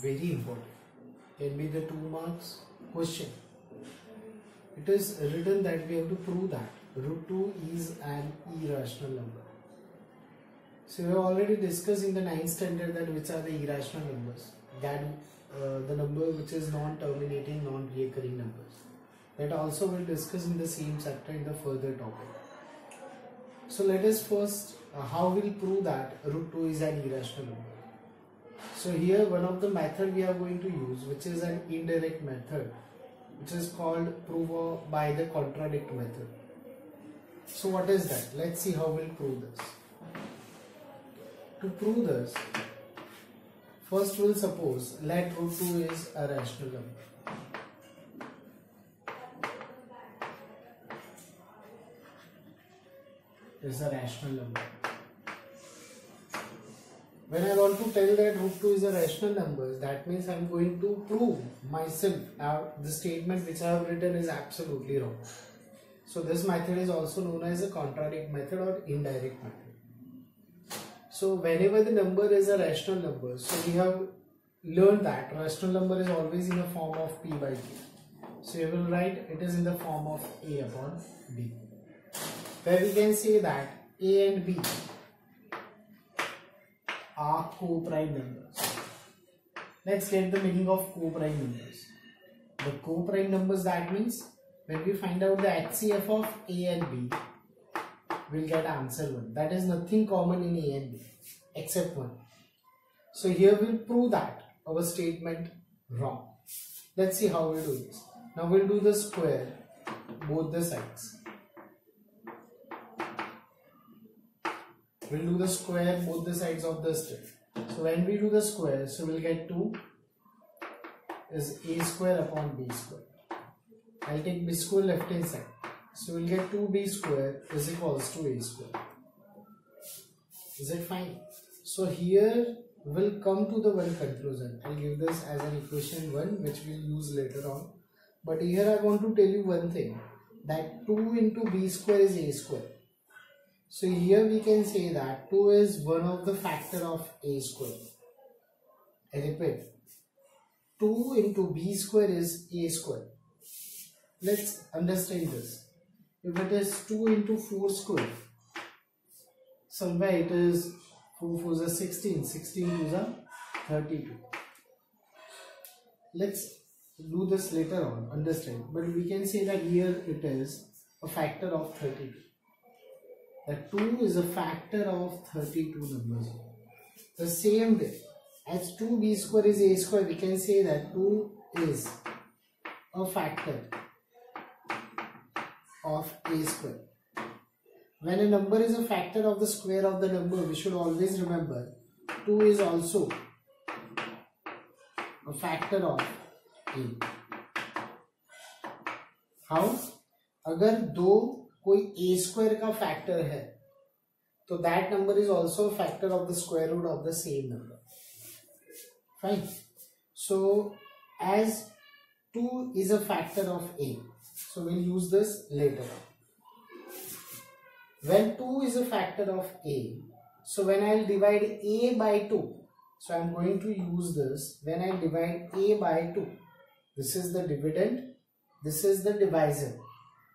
very important. Can be the 2 marks question. It is written that we have to prove that root 2 is an irrational number. So we have already discussed in the 9th standard that which are the irrational numbers. That the number which is non-terminating, non-recurring numbers. That also we'll discuss in the same chapter in the further topic. So let us first how we'll prove that root 2 is an irrational number. So here one of the method we are going to use, which is an indirect method, which is called prove by the contradict method. So what is that? Let's see how we'll prove this. To prove this, first we'll suppose let root 2 is a rational number. Is a rational number. When I want to tell that root 2 is a rational number, that means I am going to prove myself the statement which I have written is absolutely wrong. So this method is also known as a contradict method or indirect method. So whenever the number is a rational number, so we have learned that rational number is always in the form of p by q. So you will write it is in the form of a upon b, where we can say that a and b are co-prime numbers. Let's get the meaning of co-prime numbers. The co-prime numbers, that means when we find out the HCF of a and b, we'll get answer 1. That is nothing common in a and b except 1. So here we'll prove that our statement wrong. Let's see how we do this. Now we'll do the square both the sides. We'll do the square both the sides of the step. So when we do the square, so we'll get 2 is a square upon b square. I'll take b square left hand side. So we'll get 2b square is equals to a square. Is it fine? So here we'll come to the one conclusion. I'll give this as an equation 1 which we'll use later on. But here I want to tell you one thing, that 2 into b square is a square. So here we can say that 2 is one of the factor of a square. I repeat, 2 into b square is a square. Let's understand this. If it is 2 into 4 square, somewhere it is 4 4 is 16, 16 is 32. Let's do this later on, understand. But we can say that here it is a factor of 32. That 2 is a factor of 32 numbers. The same way as 2b square is a square, we can say that 2 is a factor of a square. When a number is a factor of the square of the number, we should always remember 2 is also a factor of a. How? अगर दो कोई a square का factor है, तो that number is also a factor of the square root of the same number. Fine. So as 2 is a factor of a, so we'll use this later on. When 2 is a factor of a, so when I'll divide a by 2, so I'm going to use this. When I divide a by 2, this is the dividend, this is the divisor.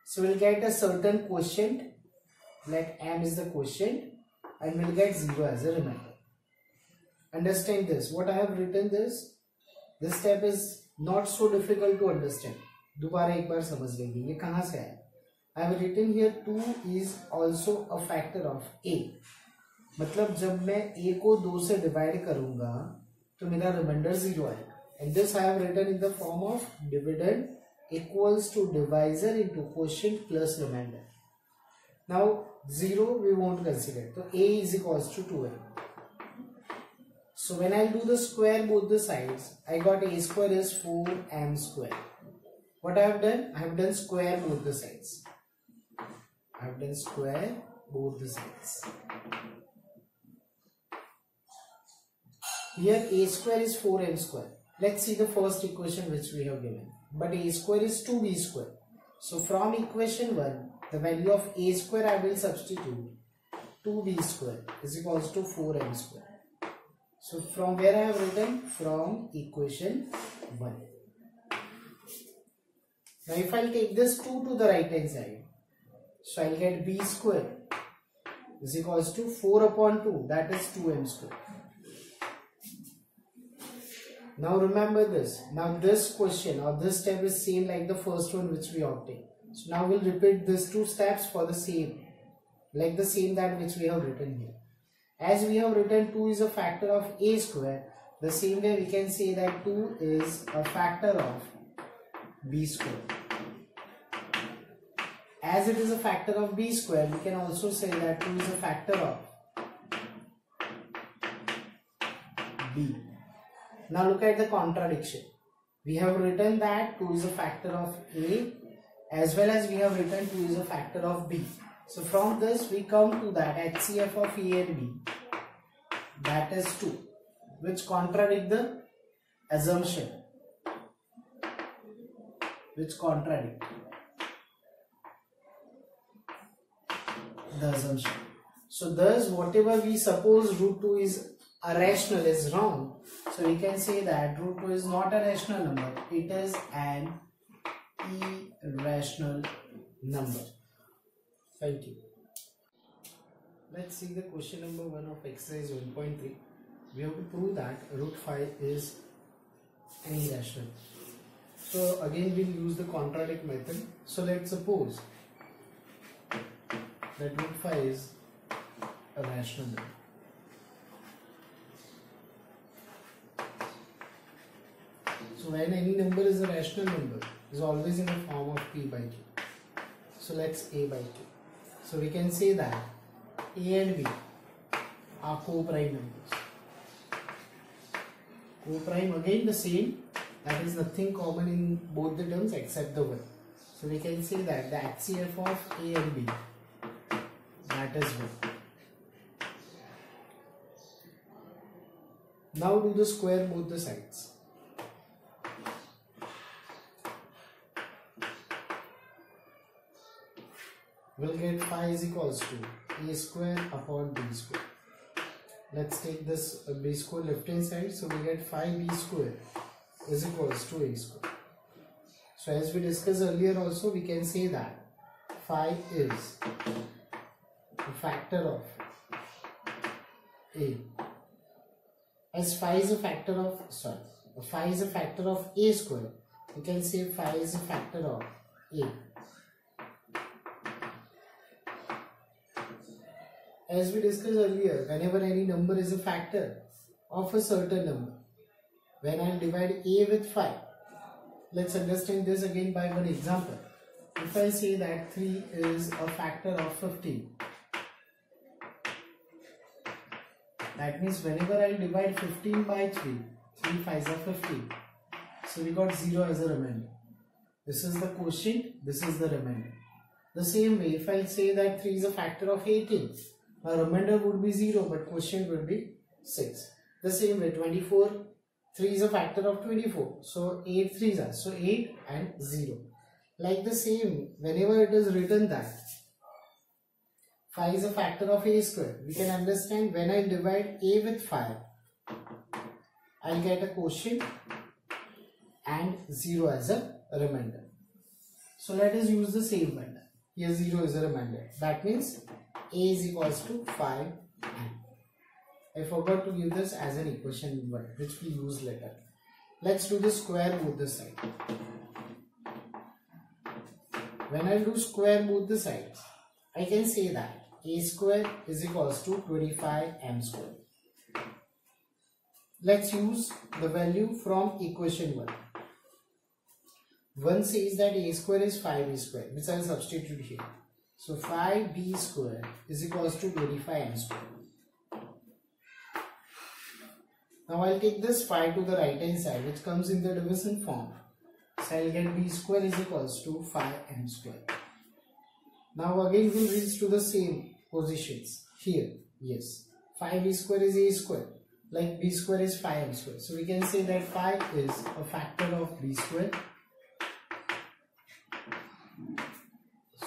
So we'll get a certain quotient, like m is the quotient, and we'll get 0 as a remainder. Understand this. What I have written this step is not so difficult to understand. दोबारा एक बार समझ लेंगे ये कहाँ से आया. I have written here 2 is also a factor of a. मतलब जब मैं a को 2 से divide करूँगा तो मेरा remainder 0 आएगा. And this I have written in the form of dividend equals to divisor into quotient plus remainder. Now 0 we won't consider. So a is equals to 2m. So when I do the square both the sides, I got a square is 4m square. What I have done? I have done square both the sides. I have done square both the sides. Here a square is 4m square. Let's see the first equation which we have given. But a square is 2b square. So from equation 1, the value of a square I will substitute 2b square is equals to 4m square. So from where I have written? From equation 1. Now if I take this 2 to the right hand side, so I'll get b square is equals to 4 upon 2, that is 2m square. Now remember this. Now this question or this step is same like the first one which we obtained. So now we'll repeat these 2 steps for the same, like the same that which we have written here. As we have written 2 is a factor of a square, the same way we can say that 2 is a factor of b square. As it is a factor of b square, we can also say that 2 is a factor of b. Now look at the contradiction. We have written that 2 is a factor of a, as well as we have written 2 is a factor of b. So from this we come to that HCF of a and b, that is 2, which contradict the assumption, which contradict the assumption. So thus whatever we suppose root 2 is irrational is wrong. So we can say that root 2 is not a rational number, it is an irrational number. Thank you. Let's see the question number 1 of exercise 1.3. We have to prove that root 5 is an irrational. So again we'll use the contradict method. So let's suppose that root 5 is a rational number. So when any number is a rational number, it is always in the form of p by q. So let's a by q. So we can say that a and b are co-prime numbers. Co-prime, again the same, that is nothing common in both the terms except the 1. So we can say that the HCF of a and b, that is 1. Now do the square both the sides. We'll get phi is equals to a square upon b square. Let's take this b square left hand side. So we get phi b square is equals to a square. So as we discussed earlier also, we can say that phi is a factor of a. As phi is a factor of, phi is a factor of a square, we can say phi is a factor of a. As we discussed earlier, whenever any number is a factor of a certain number, when I divide a with 5, let's understand this again by one example. If I say that 3 is a factor of 15, that means whenever I divide 15 by 3, 3 5s are 15. So we got 0 as a remainder. This is the quotient, this is the remainder. The same way, if I say that 3 is a factor of 18, my remainder would be 0 but quotient would be 6. The same way, 24, 3 is a factor of 24. So 8 3s are, so 8 and 0. Like the same, whenever it is written that phi is a factor of a square, we can understand when I divide a with 5, I'll get a quotient and 0 as a remainder. So let us use the same method. Here 0 is a remainder. That means a is equals to 5 and I forgot to give this as an equation 1, which we use later. Let's do the square both the sides. When I do square both the sides, I can say that a square is equals to 25m square. Let's use the value from equation 1. 1 says that a square is 5b square, which I will substitute here. So 5b square is equals to 25m square. Now I'll take this 5 to the right hand side, which comes in the division form. So I'll get b square is equals to 5m square. Now again we'll reach to the same positions here. Yes, 5b square is a square, like b square is 5m square. So we can say that 5 is a factor of b square.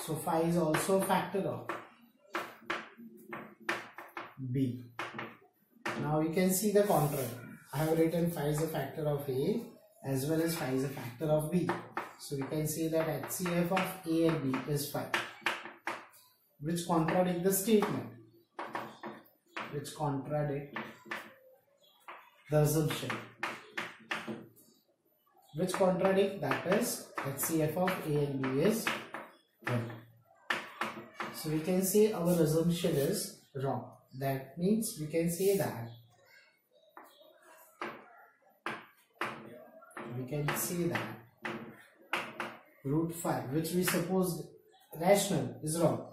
So 5 is also a factor of b. Now you can see the contradict. I have written phi is a factor of A as well as phi is a factor of B. So we can say that HCF of A and B is phi, which contradict the statement, which contradict the assumption, which contradict, that is HCF of A and B is 1. So we can say our assumption is wrong. That means we can say that root phi, which we supposed rational, is wrong.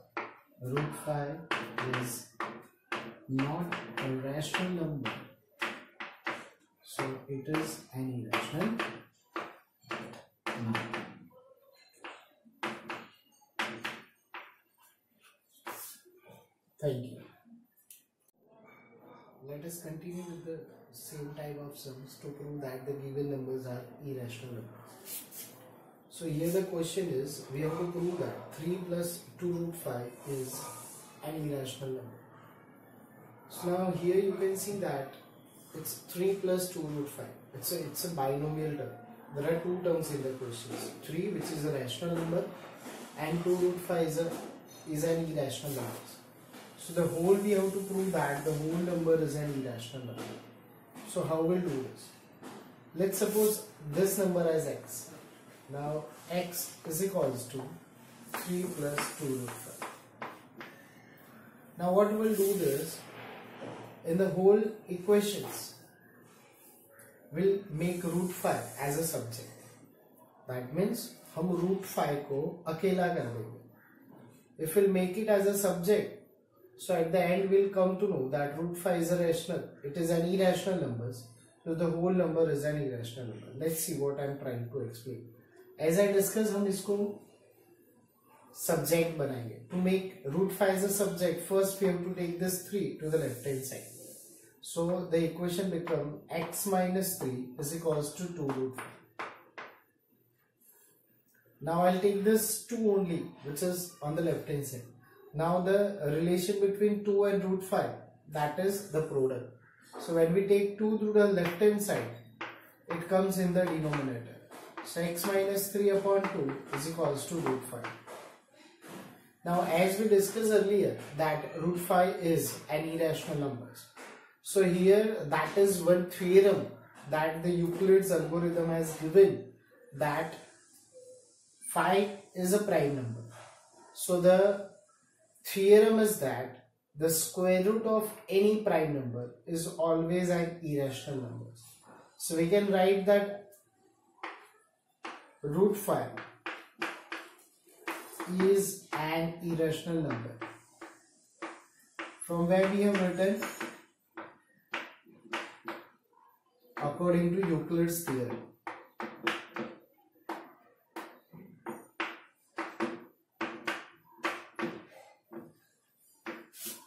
Root phi is not a rational number, so it is an irrational number. Thank you. Let us continue with the same type of sums to prove that the given numbers are irrational numbers. So here the question is, we have to prove that 3 plus 2 root 5 is an irrational number. So now here you can see that it's 3 plus 2 root 5. It's a binomial term. There are two terms in the questions. 3, which is a rational number, and 2 root 5 is an irrational number. So the whole, we have to prove that the whole number is an irrational number. So how we'll do this? Let's suppose this number as x. Now x is equals to 3 plus 2 root 5. Now what we'll do is, in the whole equations, we'll make root 5 as a subject. That means हम root 5 को अकेला कर देंगे. If we'll make it as a subject, so at the end we'll come to know that root 5 is a rational. It is an irrational number. So the whole number is an irrational number. Let's see what I'm trying to explain. As I discussed, हम इसको subject बनाएंगे. To make root 5 as a subject, first we have to take this 3 to the left hand side. So the equation becomes x minus 3 is equals to 2 root 5. Now I'll take this 2 only, which is on the left hand side. Now the relation between 2 and root 5, that is the product. So when we take 2 to the left hand side, it comes in the denominator. So x minus 3 upon 2 is equals to root 5. Now as we discussed earlier that root 5 is an irrational number. So here that is one theorem that the Euclid's algorithm has given, that phi is a prime number. So the theorem is that the square root of any prime number is always an irrational number. So we can write that root 5 is an irrational number. From where we have written according to Euclid's theorem.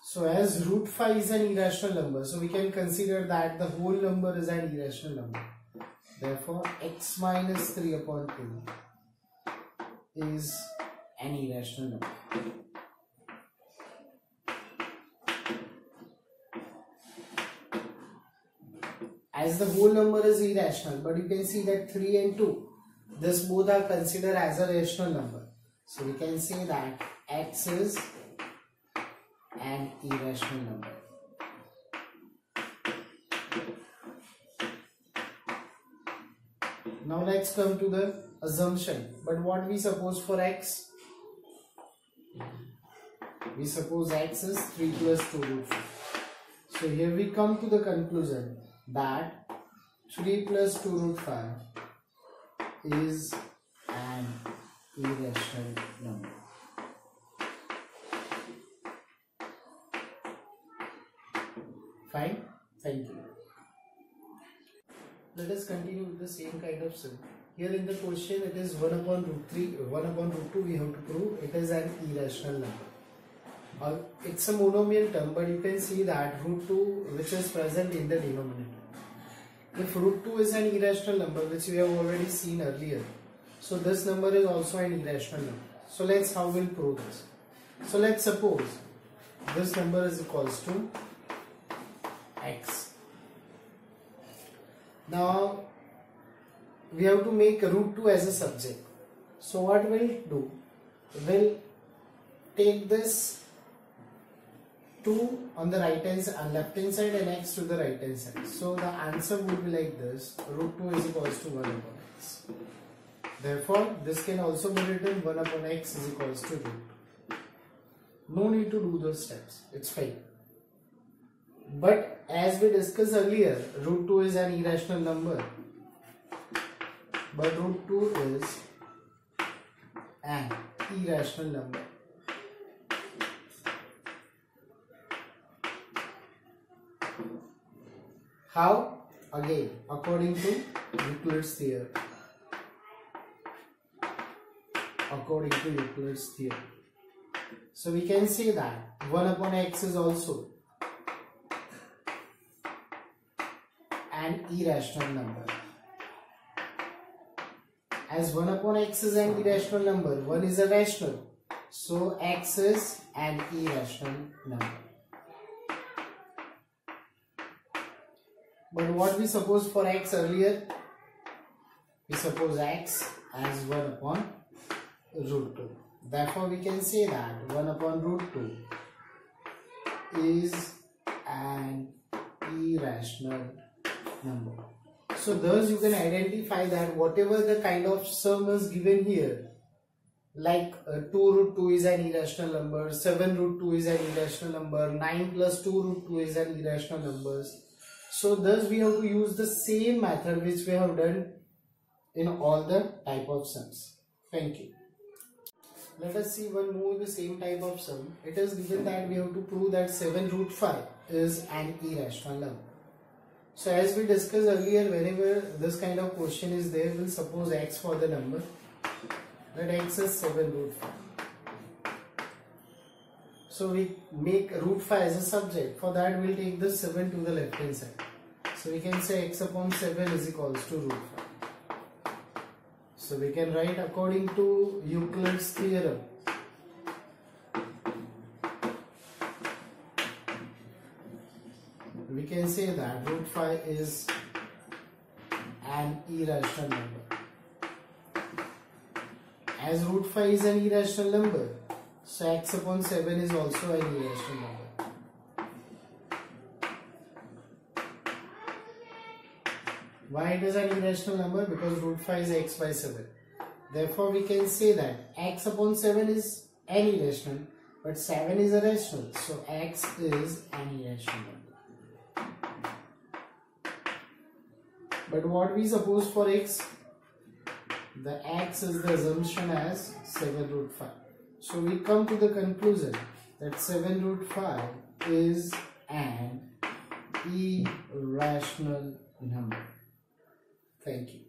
So as root 5 is an irrational number, so we can consider that the whole number is an irrational number. Therefore, x minus 3 upon 2 is an irrational number. As the whole number is irrational, but you can see that 3 and 2, this both are considered as a rational number. So we can say that x is an irrational number. Now let's come to the assumption. But what we suppose for x? We suppose x is 3 plus 2 root 5. So here we come to the conclusion that 3 plus 2 root 5 is an irrational number. Fine? Thank you. Let us continue with the same kind of sum. Here in the question it is 1 upon root 3, 1 upon root 2 we have to prove it is an irrational number. It's a monomial term, but you can see that root 2 which is present in the denominator. If root 2 is an irrational number, which we have already seen earlier, so this number is also an irrational number. So let's how we'll prove this. So let's suppose this number is equals to x. Now we have to make root 2 as a subject. So what we'll do, we'll take this 2 on the right hand side, left hand side, and x to the right hand side. So the answer would be like this: root 2 is equals to 1 upon x. Therefore, this can also be written 1 upon x is equals to root. No need to do those steps, it's fine. But as we discussed earlier, root 2 is an irrational number. But root 2 is an irrational number. How? Again, according to Euclid's theorem. According to Euclid's theorem. So we can say that 1 upon x is also an irrational number. As 1 upon x is an irrational number, 1 is a rational. So x is an irrational number. But what we suppose for x earlier? We suppose x as 1 upon root 2. Therefore, we can say that 1 upon root 2 is an irrational number. So thus you can identify that whatever the kind of sum is given here, like 2 root 2 is an irrational number, 7 root 2 is an irrational number, 9 plus 2 root 2 is an irrational number. So thus we have to use the same method which we have done in all the type of sums. Thank you. Let us see one more the same type of sum. It is given that we have to prove that 7 root 5 is an irrational number. So as we discussed earlier, whenever this kind of question is there, we'll suppose x for the number. Let x is 7 root 5. So we make root 5 as a subject. For that we'll take the 7 to the left hand side. So we can say x upon 7 is equals to root 5. So we can write according to Euclid's theorem. We can say that root 5 is an irrational number. As root 5 is an irrational number, so x upon 7 is also an irrational number. Why it is an irrational number? Because root 5 is x by 7. Therefore, we can say that x upon 7 is an irrational, but 7 is a rational. So x is an irrational number. But what we suppose for x? The x is the assumption as 7 root 5. So we come to the conclusion that 7 root 5 is an irrational number. Thank you.